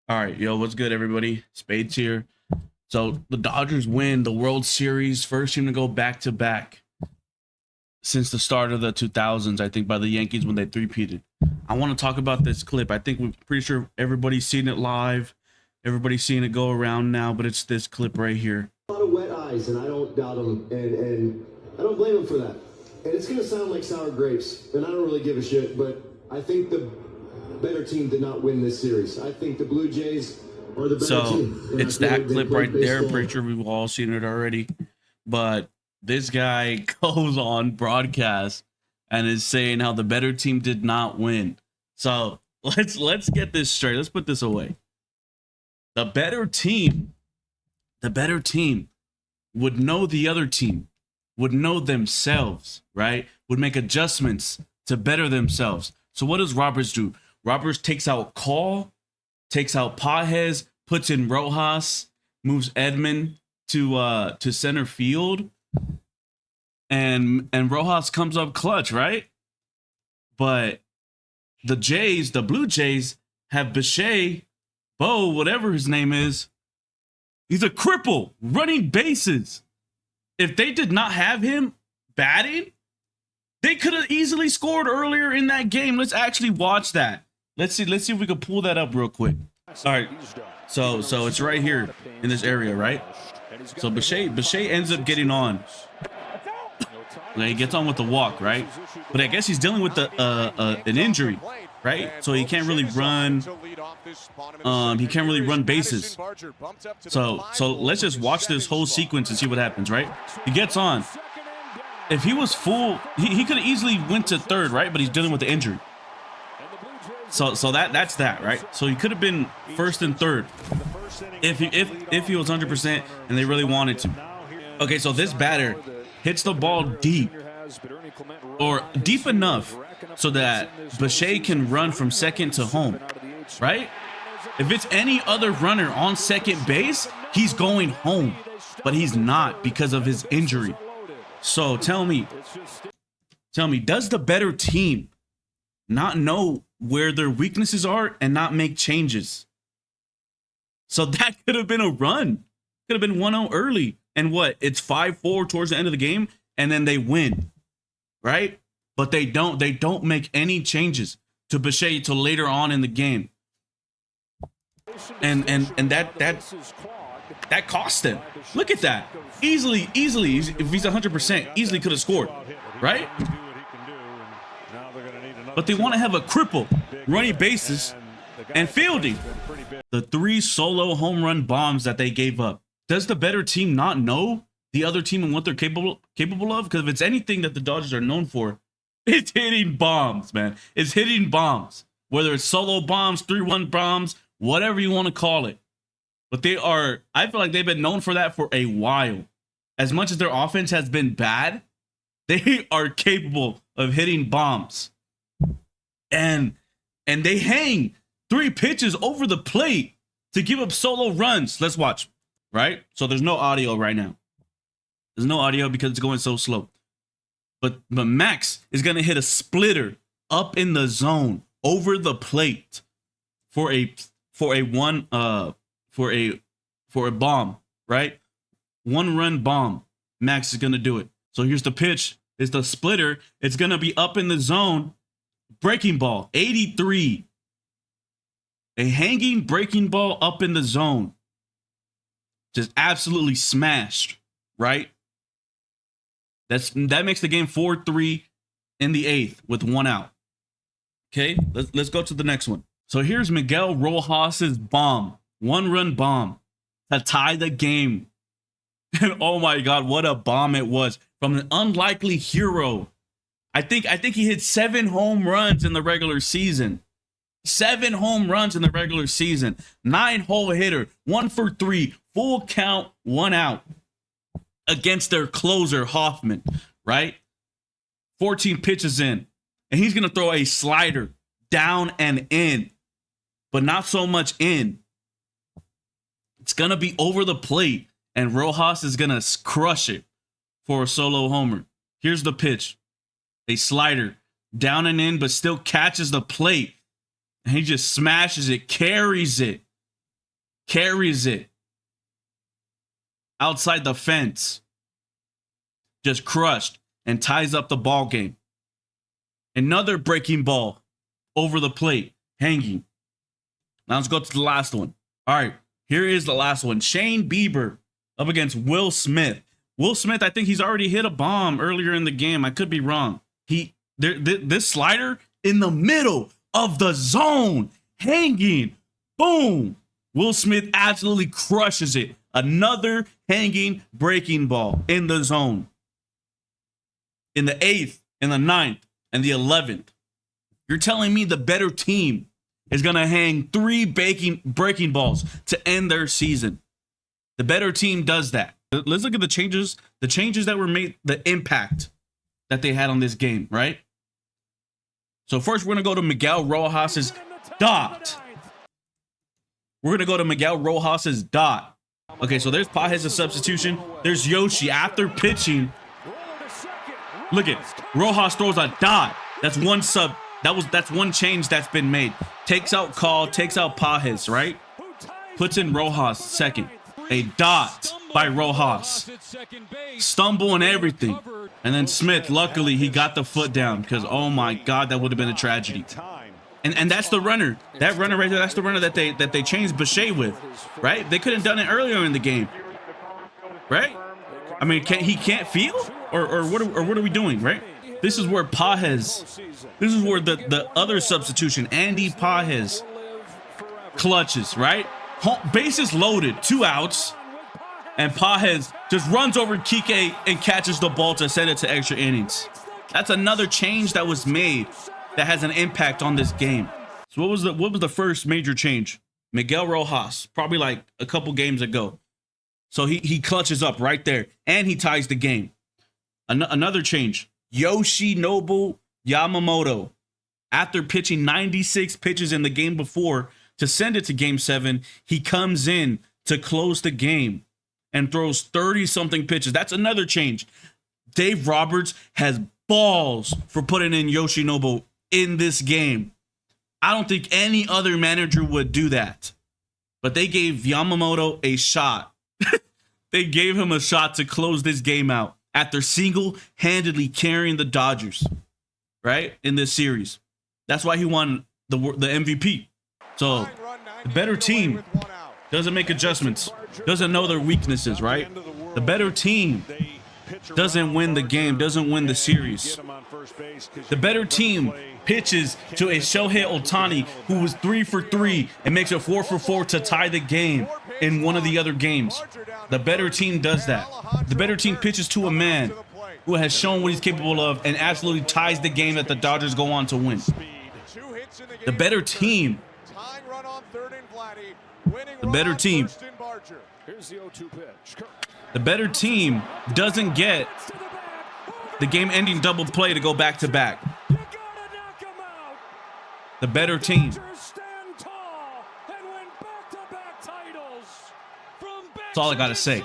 All right, yo, what's good, everybody? Spades here. So the Dodgers win the World Series, first team to go back to back since the start of the 2000s, I think, by the Yankees when they three-peated. I want to talk about this clip. I think we're pretty sure everybody's seen it live. Everybody's seen it go around now, but it's this clip right here. A lot of wet eyes, and I don't doubt him, and I don't blame him for that. And it's going to sound like sour grapes, and I don't really give a shit, but I think the better team did not win this series. I think the Blue Jays are the better team. So it's that clip right there. I'm pretty sure we've all seen it already. But this guy goes on broadcast and is saying how the better team did not win. So let's get this straight. Let's put this away. The better team would know the other team, would know themselves, right? Would make adjustments to better themselves. So what does Roberts do? Roberts takes out Call, takes out Pages, puts in Rojas, moves Edman to center field, and Rojas comes up clutch, right? But the Blue Jays have Bichette, Bo, whatever his name is. He's a cripple running bases. If they did not have him batting, they could have easily scored earlier in that game. Let's actually watch that. Let's see if we can pull that up real quick. All right. So it's right here in this area, right? So Bichette ends up getting on. Okay, he gets on with the walk, right? But I guess he's dealing with an injury, right? So he can't really run. He can't really run bases. So let's just watch this whole sequence and see what happens, right? He gets on. If he was full, he could have easily went to third, right? But he's dealing with the injury. So that's that, right? So he could have been first and third if he was 100% and they really wanted to. Okay, so this batter hits the ball deep, or deep enough so that Bichette can run from second to home, right? If it's any other runner on second base, he's going home, but he's not because of his injury. So tell me, does the better team not know where their weaknesses are and not make changes? So that could have been a run. Could have been 1-0 early. And what? It's 5-4 towards the end of the game, and then they win, right? But they don't make any changes to Bichette till later on in the game. And that cost them. Look at that. Easily, if he's 100%, easily could have scored, right? But they want to have a cripple running bases and fielding. The 3 solo home run bombs that they gave up. Does the better team not know the other team and what they're capable of? Because if it's anything that the Dodgers are known for, it's hitting bombs, man. It's hitting bombs. Whether it's solo bombs, 3-1 bombs, whatever you want to call it. But I feel like they've been known for that for a while. As much as their offense has been bad, they are capable of hitting bombs. And they hang 3 pitches over the plate to give up solo runs. Let's watch, right? So there's no audio right now. There's no audio because it's going so slow. But Max is going to hit a splitter up in the zone over the plate for a bomb, right? 1-run bomb. Max is going to do it. So here's the pitch. It's the splitter. It's going to be up in the zone. Breaking ball, 83. A hanging breaking ball up in the zone. Just absolutely smashed, right? That makes the game 4-3 in the 8th with 1 out. Okay, let's go to the next one. So here's Miguel Rojas's bomb, 1-run bomb to tie the game. And oh my God, what a bomb it was from an unlikely hero. I think he hit 7 home runs in the regular season. 7 home runs in the regular season. 9-hole hitter, 1 for 3, full count, 1 out against their closer Hoffman, right? 14 pitches in, and he's gonna throw a slider down and in, but not so much in. It's gonna be over the plate, and Rojas is gonna crush it for a solo homer. Here's the pitch. A slider down and in, but still catches the plate. And he just smashes it, carries it carries it outside the fence, just crushed, and ties up the ball game. Another breaking ball over the plate, hanging. Now let's go to the last one. All right, here is the last one. Shane Bieber up against Will Smith. Will Smith, I think he's already hit a bomb earlier in the game. I could be wrong. This slider in the middle of the zone, hanging, boom. Will Smith absolutely crushes it. Another hanging breaking ball in the zone. In the 8th, in the 9th, and the 11th. You're telling me the better team is going to hang 3 breaking balls to end their season. The better team does that. Let's look at the changes that were made, the impact that they had on this game, right? So first, we're going to go to Miguel Rojas's dot. We're going to go to Miguel Rojas's dot. Okay, so there's Pages' substitution. There's Yoshi after pitching. Look at Rojas throws a dot. That's one sub. That's one change that's been made. Takes out Call, takes out Pages, right? Puts in Rojas second. A dot by Rojas. Stumble and everything. And then Smith, luckily, he got the foot down because, oh my God, that would have been a tragedy. And that's the runner. That runner right there, that's the runner that they changed Boucher with, right? They could have done it earlier in the game, right? I mean, he can't feel? Or what are we doing, right? This is where Pages, this is where the other substitution, Andy Pages, clutches, right? Bases loaded, 2 outs, and Pages just runs over Kike and catches the ball to send it to extra innings. That's another change that was made that has an impact on this game. So what was the first major change? Miguel Rojas, probably like a couple games ago. So he clutches up right there, and he ties the game. Another change, Yoshinobu Yamamoto. After pitching 96 pitches in the game before to send it to Game 7, he comes in to close the game and throws 30-something pitches. That's another change. Dave Roberts has balls for putting in Yoshinobu in this game. I don't think any other manager would do that. But they gave Yamamoto a shot. They gave him a shot to close this game out after single-handedly carrying the Dodgers, right, in this series. That's why he won the MVP. So the better team doesn't make adjustments, doesn't know their weaknesses, right? The better team doesn't win the game, doesn't win the series. The better team pitches to a Shohei Ohtani who was 3 for 3 and makes it 4 for 4 to tie the game in one of the other games. The better team does that. The better team pitches to a man who has shown what he's capable of and absolutely ties the game that the Dodgers go on to win. The better team. The better team. The better team doesn't get the game-ending double play to go back-to-back. The better team. That's all I gotta say.